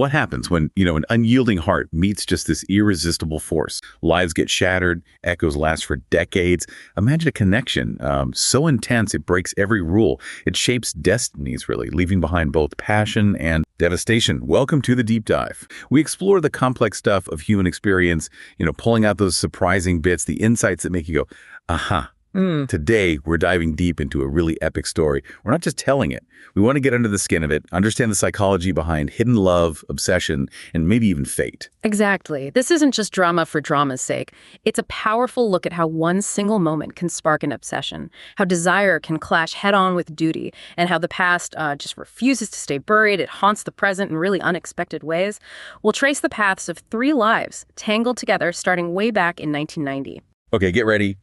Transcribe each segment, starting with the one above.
What happens when, an unyielding heart meets just this irresistible force? Lives get shattered, echoes last for decades. Imagine a connection so intense it breaks every rule. It shapes destinies, really, leaving behind both passion and devastation. Welcome to the Deep Dive. We explore the complex stuff of human experience, pulling out those surprising bits, the insights that make you go, aha. Today, we're diving deep into a really epic story. We're not just telling it. We want to get under the skin of it, understand the psychology behind hidden love, obsession, and maybe even fate. Exactly. This isn't just drama for drama's sake. It's a powerful look at how one single moment can spark an obsession, how desire can clash head-on with duty, and how the past just refuses to stay buried. It haunts the present in really unexpected ways. We'll trace the paths of 3 lives tangled together starting way back in 1990. Okay, get ready.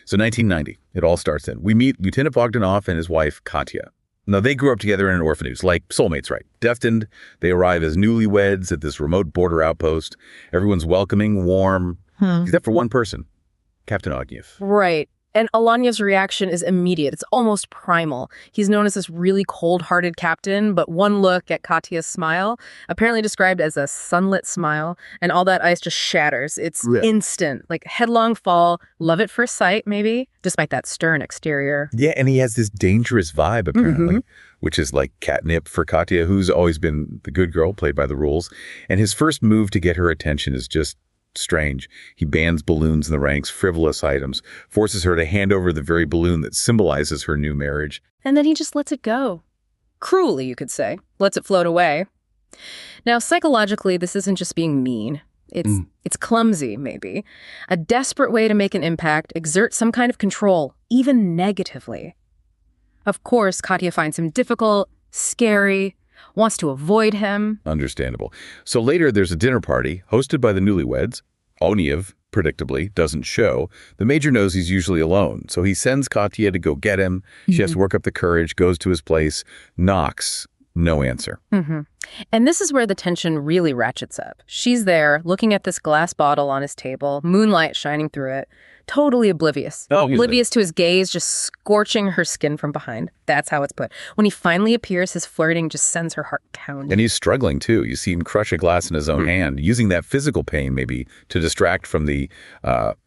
So 1990, it all starts then. We meet Lieutenant Bogdanov and his wife, Katya. Now, they grew up together in an orphanage, like soulmates, right? Destined, they arrive as newlyweds at this remote border outpost. Everyone's welcoming, warm, except for one person, Captain Ognev. Right. And Alanyev's reaction is immediate. It's almost primal. He's known as this really cold-hearted captain, but one look at Katya's smile, apparently described as a sunlit smile, and all that ice just shatters. It's instant, like headlong fall, love at first sight, maybe, despite that stern exterior. Yeah, and he has this dangerous vibe, apparently, which is like catnip for Katya, who's always been the good girl, played by the rules. And his first move to get her attention is just strange. He bans balloons in the ranks, frivolous items, forces her to hand over the very balloon that symbolizes her new marriage. And then he just lets it go. Cruelly, you could say. Lets it float away. Now, psychologically, this isn't just being mean. It's clumsy, maybe. A desperate way to make an impact, exert some kind of control, even negatively. Of course, Katya finds him difficult, scary, wants to avoid him. Understandable. So later there's a dinner party hosted by the newlyweds. Ognev, predictably, doesn't show. The major knows he's usually alone, so he sends Katya to go get him. She has to work up the courage, goes to his place, knocks. No answer. And this is where the tension really ratchets up. She's there, looking at this glass bottle on his table, moonlight shining through it, totally oblivious. Oblivious to his gaze, just scorching her skin from behind. That's how it's put. When he finally appears, his flirting just sends her heart pounding. And he's struggling, too. You see him crush a glass in his own hand, using that physical pain, maybe, to distract from the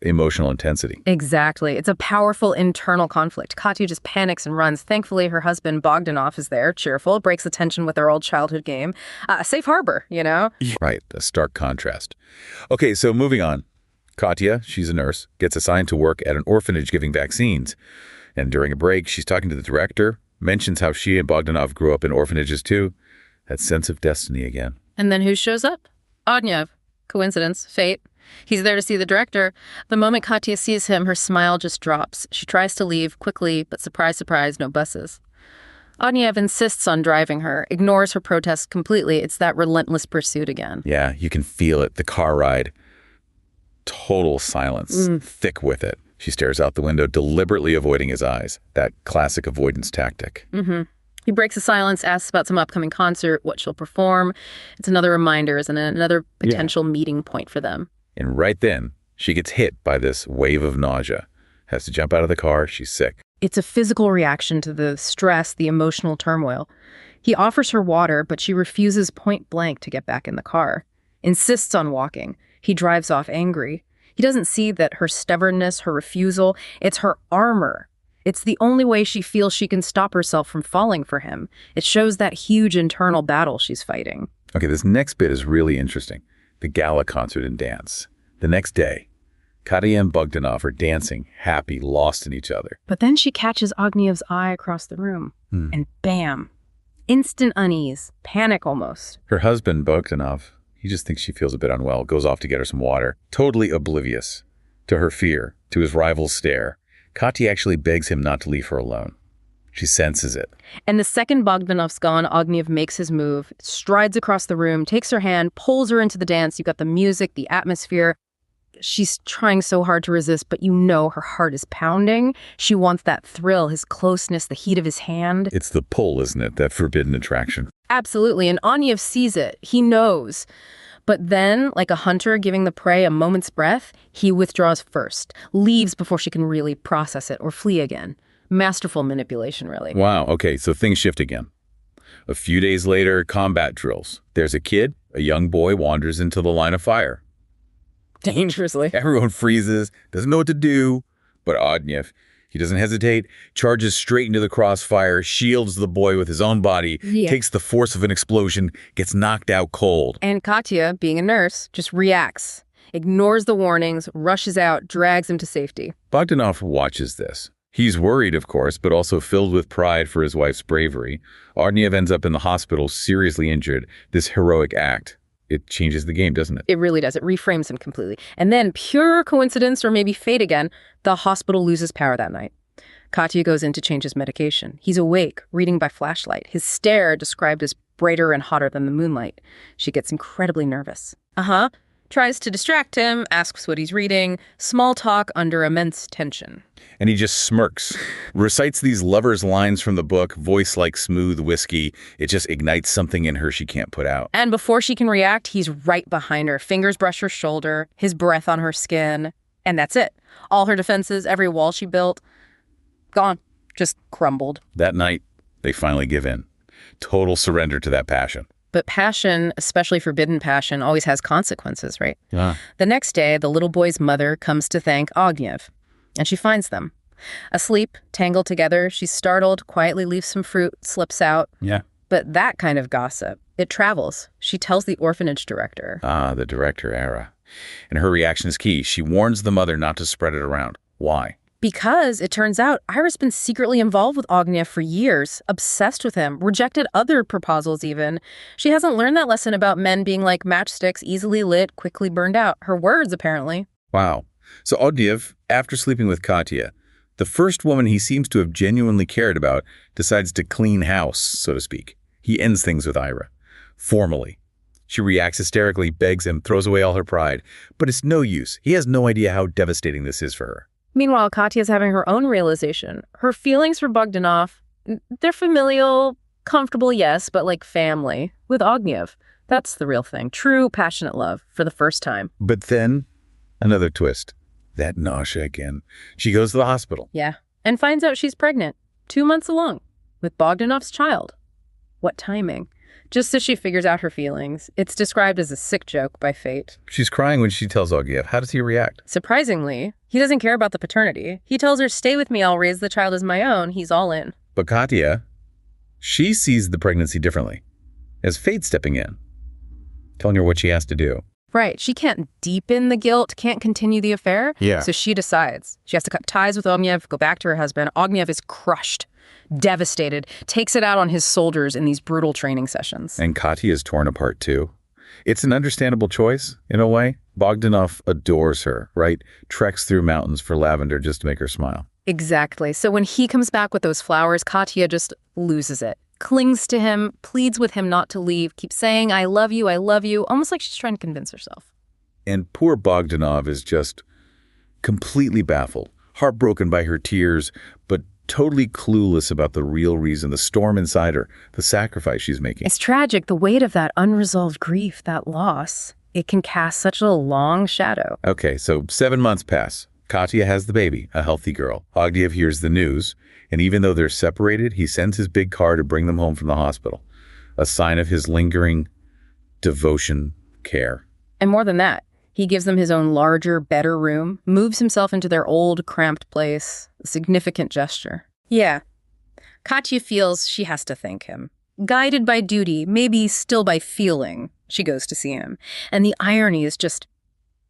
emotional intensity. Exactly. It's a powerful internal conflict. Katya just panics and runs. Thankfully, her husband, Bogdanov, is there, cheerful, breaks the tension with their old childhood game. A safe harbor, Right. A stark contrast. Okay, so moving on. Katya, she's a nurse, gets assigned to work at an orphanage giving vaccines. And during a break, she's talking to the director, mentions how she and Bogdanov grew up in orphanages too. That sense of destiny again. And then who shows up? Ognev. Coincidence. Fate. He's there to see the director. The moment Katya sees him, her smile just drops. She tries to leave quickly, but surprise, surprise, no buses. Ognev insists on driving her, ignores her protest completely. It's that relentless pursuit again. Yeah, you can feel it. The car ride. Total silence, thick with it. She stares out the window, deliberately avoiding his eyes. That classic avoidance tactic. He breaks the silence, asks about some upcoming concert, what she'll perform. It's another reminder, isn't it? Another potential meeting point for them. And right then, she gets hit by this wave of nausea. Has to jump out of the car. She's sick. It's a physical reaction to the stress, the emotional turmoil. He offers her water, but she refuses point blank to get back in the car. Insists on walking. He drives off angry. He doesn't see that her stubbornness, her refusal, it's her armor. It's the only way she feels she can stop herself from falling for him. It shows that huge internal battle she's fighting. Okay, this next bit is really interesting. The gala concert and dance. The next day, Katya and Bogdanov are dancing, happy, lost in each other. But then she catches Ognev's eye across the room. And bam! Instant unease. Panic almost. Her husband, Bogdanov, he just thinks she feels a bit unwell, goes off to get her some water. Totally oblivious to her fear, to his rival's stare. Katya actually begs him not to leave her alone. She senses it. And the second Bogdanov's gone, Ognev makes his move, strides across the room, takes her hand, pulls her into the dance. You've got the music, the atmosphere. She's trying so hard to resist, but her heart is pounding. She wants that thrill, his closeness, the heat of his hand. It's the pull, isn't it? That forbidden attraction. Absolutely, and Ognev sees it. He knows. But then, like a hunter giving the prey a moment's breath, he withdraws first, leaves before she can really process it or flee again. Masterful manipulation, really. Wow, okay, so things shift again. A few days later, combat drills. There's a kid, A young boy wanders into the line of fire. Dangerously. Everyone freezes, doesn't know what to do, but Ognev, he doesn't hesitate, charges straight into the crossfire, shields the boy with his own body, takes the force of an explosion, gets knocked out cold. And Katya, being a nurse, just reacts, ignores the warnings, rushes out, drags him to safety. Bogdanov watches this. He's worried, of course, but also filled with pride for his wife's bravery. Ognev ends up in the hospital seriously injured. This heroic act, it changes the game, doesn't it? It really does. It reframes him completely. And then, pure coincidence or maybe fate again, the hospital loses power that night. Katya goes in to change his medication. He's awake, reading by flashlight, his stare described as brighter and hotter than the moonlight. She gets incredibly nervous. Tries to distract him, asks what he's reading, small talk under immense tension. And he just smirks, recites these lovers' lines from the book, voice like smooth whiskey. It just ignites something in her she can't put out. And before she can react, he's right behind her. Fingers brush her shoulder, his breath on her skin. And that's it. All her defenses, every wall she built, gone. Just crumbled. That night, they finally give in. Total surrender to that passion. But passion, especially forbidden passion, always has consequences, right? Yeah. The next day, the little boy's mother comes to thank Ognev, and she finds them. Asleep, tangled together, she's startled, quietly leaves some fruit, slips out. Yeah. But that kind of gossip, it travels. She tells the orphanage director. The director, Ara. And her reaction is key. She warns the mother not to spread it around. Why? Because it turns out Ira's been secretly involved with Ognev for years, obsessed with him, rejected other proposals even. She hasn't learned that lesson about men being like matchsticks, easily lit, quickly burned out. Her words, apparently. Wow. So Ognev, after sleeping with Katya, the first woman he seems to have genuinely cared about, decides to clean house, so to speak. He ends things with Ira. Formally. She reacts hysterically, begs him, throws away all her pride. But it's no use. He has no idea how devastating this is for her. Meanwhile, Katya's having her own realization. Her feelings for Bogdanov, they're familial, comfortable, yes, but like family. With Ognev, that's the real thing. True, passionate love for the first time. But then, another twist. That nausea again. She goes to the hospital. Yeah, and finds out she's pregnant, 2 months along, with Bogdanov's child. What timing. Just as she figures out her feelings, it's described as a sick joke by fate. She's crying when she tells Ognev. How does he react? Surprisingly, he doesn't care about the paternity. He tells her, stay with me, I'll raise the child as my own. He's all in. But Katya, she sees the pregnancy differently, as fate stepping in, telling her what she has to do. Right. She can't deepen the guilt, can't continue the affair. Yeah. So she decides. She has to cut ties with Ognev, go back to her husband. Ognev is crushed, devastated, takes it out on his soldiers in these brutal training sessions. And Katya is torn apart too. It's an understandable choice, in a way. Bogdanov adores her, right? Treks through mountains for lavender just to make her smile. Exactly. So when he comes back with those flowers, Katya just loses it. Clings to him, pleads with him not to leave, keeps saying, I love you, almost like she's trying to convince herself. And poor Bogdanov is just completely baffled, heartbroken by her tears, but totally clueless about the real reason, the storm inside her, the sacrifice she's making. It's tragic, the weight of that unresolved grief, that loss. It can cast such a long shadow. Okay, so 7 months pass. Katya has the baby, a healthy girl. Ognev hears the news, and even though they're separated, he sends his big car to bring them home from the hospital. A sign of his lingering devotion, care. And more than that, he gives them his own larger, better room, moves himself into their old, cramped place, a significant gesture. Yeah, Katya feels she has to thank him. Guided by duty, maybe still by feeling, she goes to see him. And the irony is just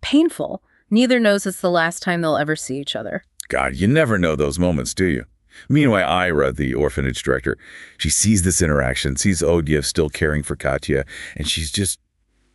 painful. Neither knows it's the last time they'll ever see each other. God, you never know those moments, do you? Meanwhile, Ira, the orphanage director, she sees this interaction, sees Ognev still caring for Katya, and she's just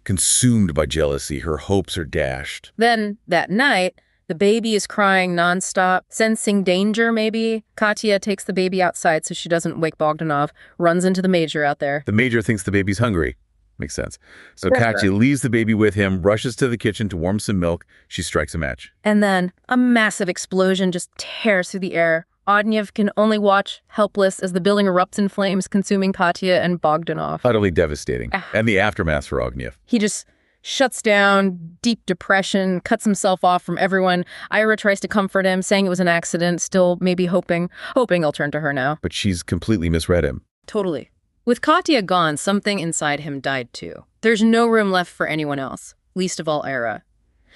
consumed by jealousy. Her hopes are dashed. Then, that night, the baby is crying nonstop, sensing danger maybe. Katya takes the baby outside so she doesn't wake Bogdanov, runs into the major out there. The major thinks the baby's hungry. Makes sense. So Katya leaves the baby with him, rushes to the kitchen to warm some milk. She strikes a match. And then a massive explosion just tears through the air. Ognev can only watch, helpless, as the building erupts in flames, consuming Katya and Bogdanov. Utterly devastating. And the aftermath for Ognev. He just shuts down, deep depression, cuts himself off from everyone. Ira tries to comfort him, saying it was an accident, still maybe hoping he'll turn to her now. But she's completely misread him. Totally. With Katya gone, something inside him died too. There's no room left for anyone else, least of all Ira.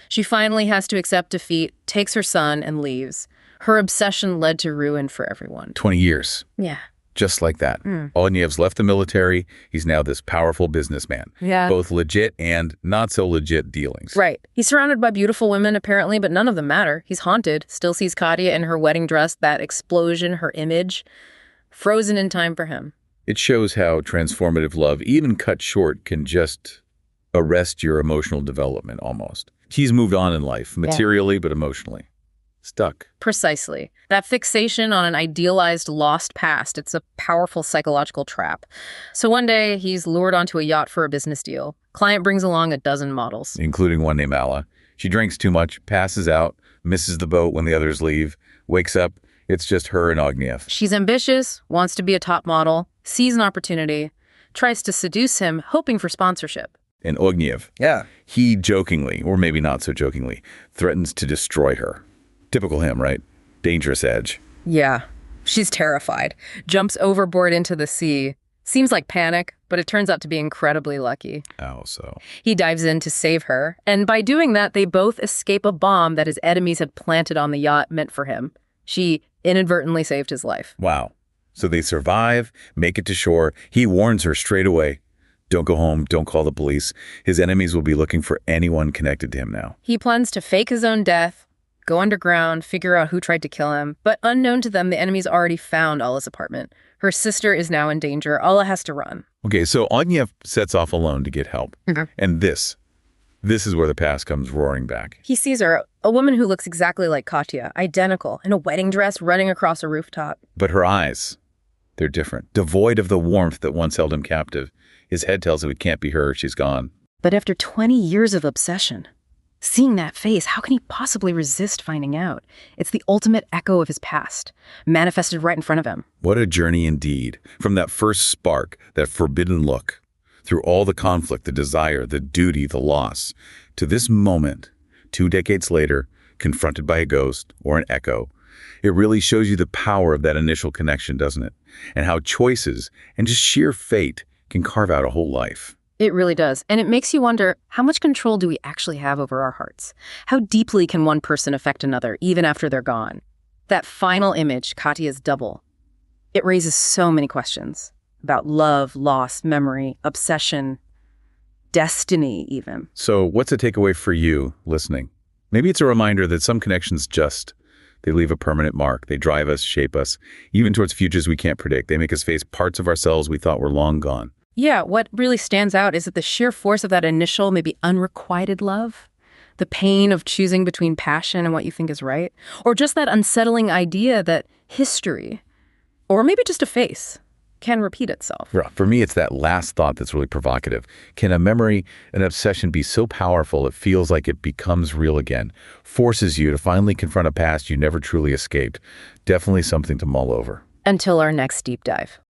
She finally has to accept defeat, takes her son, and leaves. Her obsession led to ruin for everyone. 20 years. Yeah. Just like that. Ogniev's left the military. He's now this powerful businessman. Yeah. Both legit and not so legit dealings. Right. He's surrounded by beautiful women, apparently, but none of them matter. He's haunted, still sees Katya in her wedding dress, that explosion, her image, frozen in time for him. It shows how transformative love, even cut short, can just arrest your emotional development almost. He's moved on in life, materially but emotionally. Stuck. Precisely. That fixation on an idealized lost past, it's a powerful psychological trap. So one day, he's lured onto a yacht for a business deal. Client brings along a dozen models. Including one named Alla. She drinks too much, passes out, misses the boat when the others leave, wakes up, it's just her and Ogniev. She's ambitious, wants to be a top model, sees an opportunity, tries to seduce him, hoping for sponsorship. And Ogniev, he jokingly, or maybe not so jokingly, threatens to destroy her. Typical him, right? Dangerous edge. Yeah. She's terrified, jumps overboard into the sea. Seems like panic, but it turns out to be incredibly lucky. How so? He dives in to save her, and by doing that, they both escape a bomb that his enemies had planted on the yacht meant for him. She inadvertently saved his life. Wow. So they survive, make it to shore. He warns her straight away. Don't go home, don't call the police. His enemies will be looking for anyone connected to him now. He plans to fake his own death, go underground, figure out who tried to kill him. But unknown to them, the enemies already found Alla's apartment. Her sister is now in danger. Alla has to run. Okay, so Ogniev sets off alone to get help. And this is where the past comes roaring back. He sees her, a woman who looks exactly like Katya, identical, in a wedding dress running across a rooftop. But her eyes, they're different. Devoid of the warmth that once held him captive. His head tells him it can't be her, she's gone. But after 20 years of obsession, seeing that face, how can he possibly resist finding out? It's the ultimate echo of his past, manifested right in front of him. What a journey indeed. From that first spark, that forbidden look, through all the conflict, the desire, the duty, the loss, to this moment, 2 decades later, confronted by a ghost or an echo. It really shows you the power of that initial connection, doesn't it? And how choices and just sheer fate can carve out a whole life. It really does. And it makes you wonder, how much control do we actually have over our hearts? How deeply can one person affect another, even after they're gone? That final image, Katya's double, it raises so many questions about love, loss, memory, obsession, destiny even. So what's a takeaway for you listening? Maybe it's a reminder that some connections they leave a permanent mark. They drive us, shape us, even towards futures we can't predict. They make us face parts of ourselves we thought were long gone. Yeah, what really stands out is that the sheer force of that initial, maybe unrequited love, the pain of choosing between passion and what you think is right, or just that unsettling idea that history, or maybe just a face, can repeat itself. For me, it's that last thought that's really provocative. Can a memory, an obsession be so powerful it feels like it becomes real again, forces you to finally confront a past you never truly escaped? Definitely something to mull over. Until our next deep dive.